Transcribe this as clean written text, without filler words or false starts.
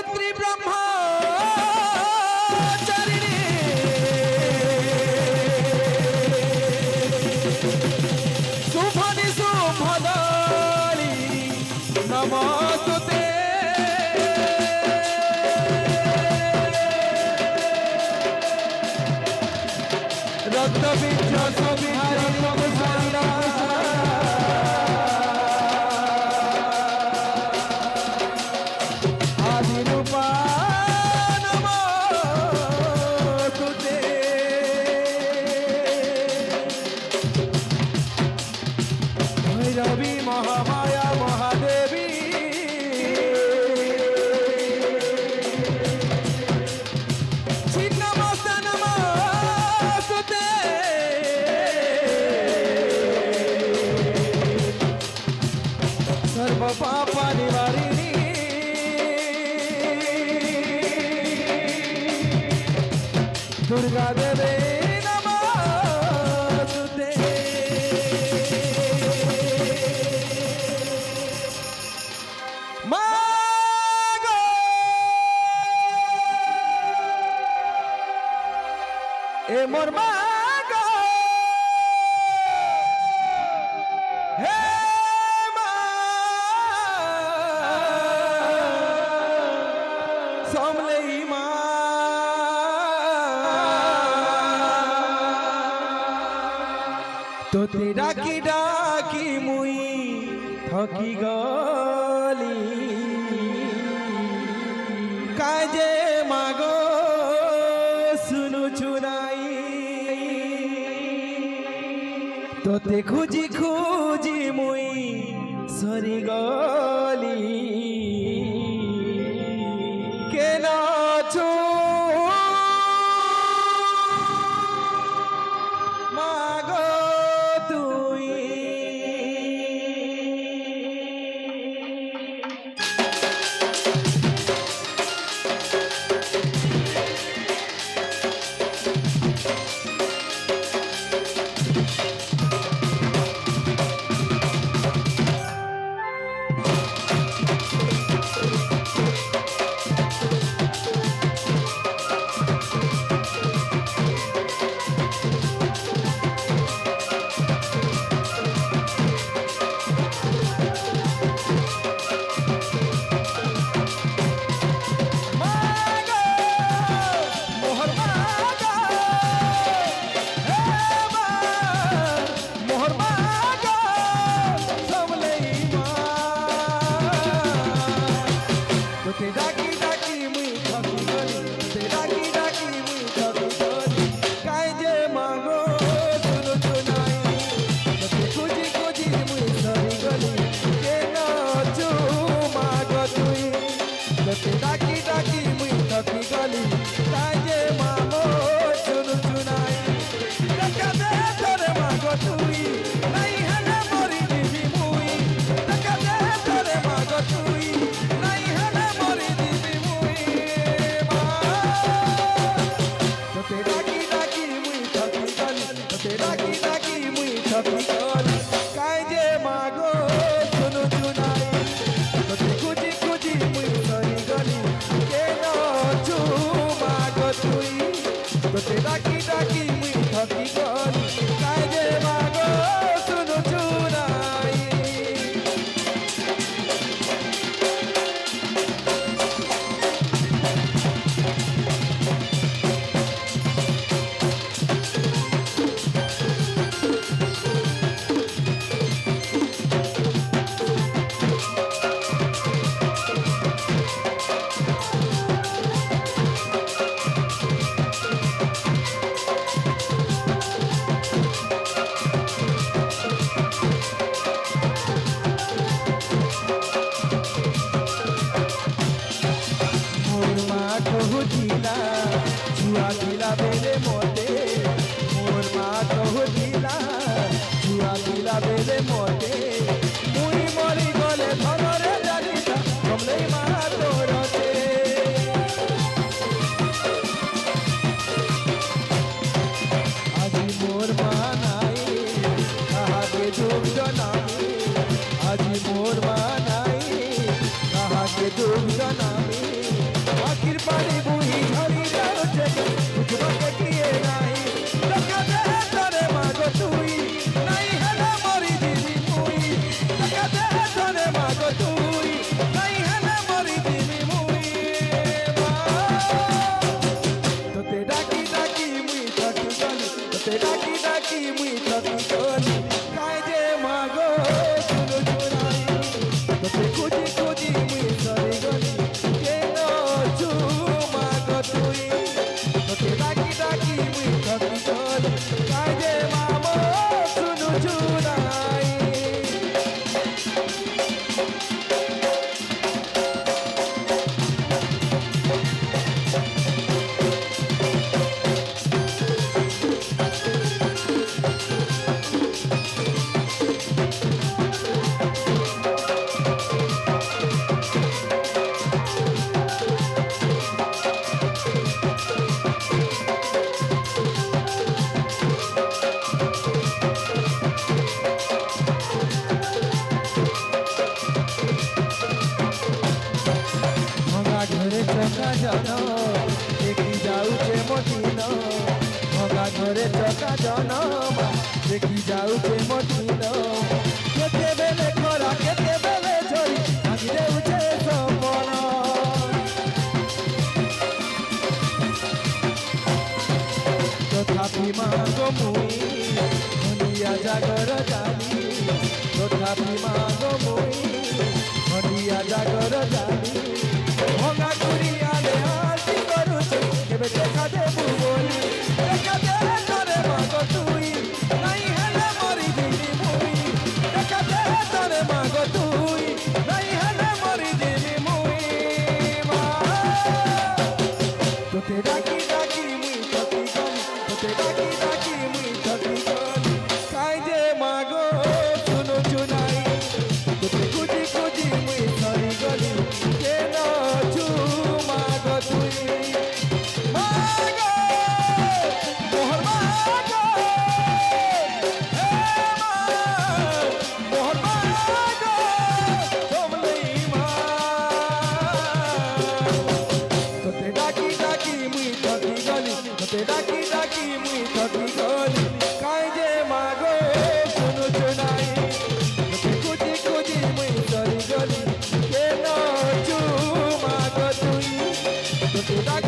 পুত্রী ব্রহ্মচারিণী শুভনি শুভদলি নমস্তুতে রক্তবীর্য সবিহারি নমস্কার আদিরূপা নমস্তুতে ভৈরবী মহামায়া মহাদেবী ছিন্নমস্ত নমস্তুতে সর্ব পাপ নিবারিণী দুর্গা দেবী নমস্তুতে মা গো এ মোর মা গো হে মা সমলেই মা তোতে ডাকি ডাকি মুই থকি গলি কাজে মাগো শুনু চুনাই তোতে খুঁজি খুঁজি মুই সরি গলি কেন চো মাগো তুই ডাকি ডাকি মুই থকি গলি কাজে মামো চুন চুনাই দেখা দে তোরে মাগো তুই নাই হেলে মরি দিবি মুই দেখা দে তোরে মাগো তুই নাই হেলে মরি দিবি মুই মা তোতে ডাকি ডাকি মুই থকি গলি তোতে ডাকি ডাকি মুই থকি গলি কাজে মাগো চুন চুনাই তোতে খুঁজি খুঁজি মুই সরি গলি কেন চু মাগো তুই তোতে ডাকি ডাকি মুই থকি গলি কাজে মাগো শুনু চুনাই छुआ दिला बेले मोटे मोर मा कहो दिला छुआ दिला बेले मोटे मुई मरी गले धनरे जानिता कमले मा तोरते আজি मोर मा नाई कहा के दुख जनामी আজি मोर मा नाई कहा के दुख जनामी ডাকি মুই থাকি গলি কাই যে মাগো শুনো জুনাই তোতে খুঁজি খুঁজি মুই সরি গলি কেন চু মাগো তুই তোতে ডাকি ডাকি মুই থাকি গলি কাই যে মামো শুনো জুনাই ভঙা ঘরে চকা জন দেখি যাউছে মতিন ভঙা ঘরে চকা জন দেখি যাউছে মতিন কেতেবেলে খরা কেতেবেলে ঝরি ভাঙি দেউছে সপন তথাপি মাগো মুই ধনিয়া জাগর জানি তথাপি মাগো মুই ধনিয়া জাগর জানি ভঙা কুড়িয়ালে আলতি করুছি কেবে দেখা দেবু বলি দেখা দে তোরে মাগো তুই নাই হেলে মরি দিবি মুই দেখা দে তোরে মাগো তুই নাই হেলে মরি দিবি মুই মা তোতে ডাকি ডাকি মুই থাকি গলি তোতে ডাকি ডাকি মুই থাকি গলি কাই যে মাগো শুনো জুনাই তোতে খুঁজি খুঁজি মুই সরি গলি কেন চু মাগো তুই মাগো মোহর মাগো হে মা মোহর মাগো তোমলেই মা তোতে ডাকি ডাকি মুই থাকি গলি তোতে ডাকি ডাকি মুই থাকি গলি কাই যে মাগো শুনো জুনাই তোতে খুঁজি খুঁজি মুই সরি গলি কেন চু মাগো তুই তোতে ডাকি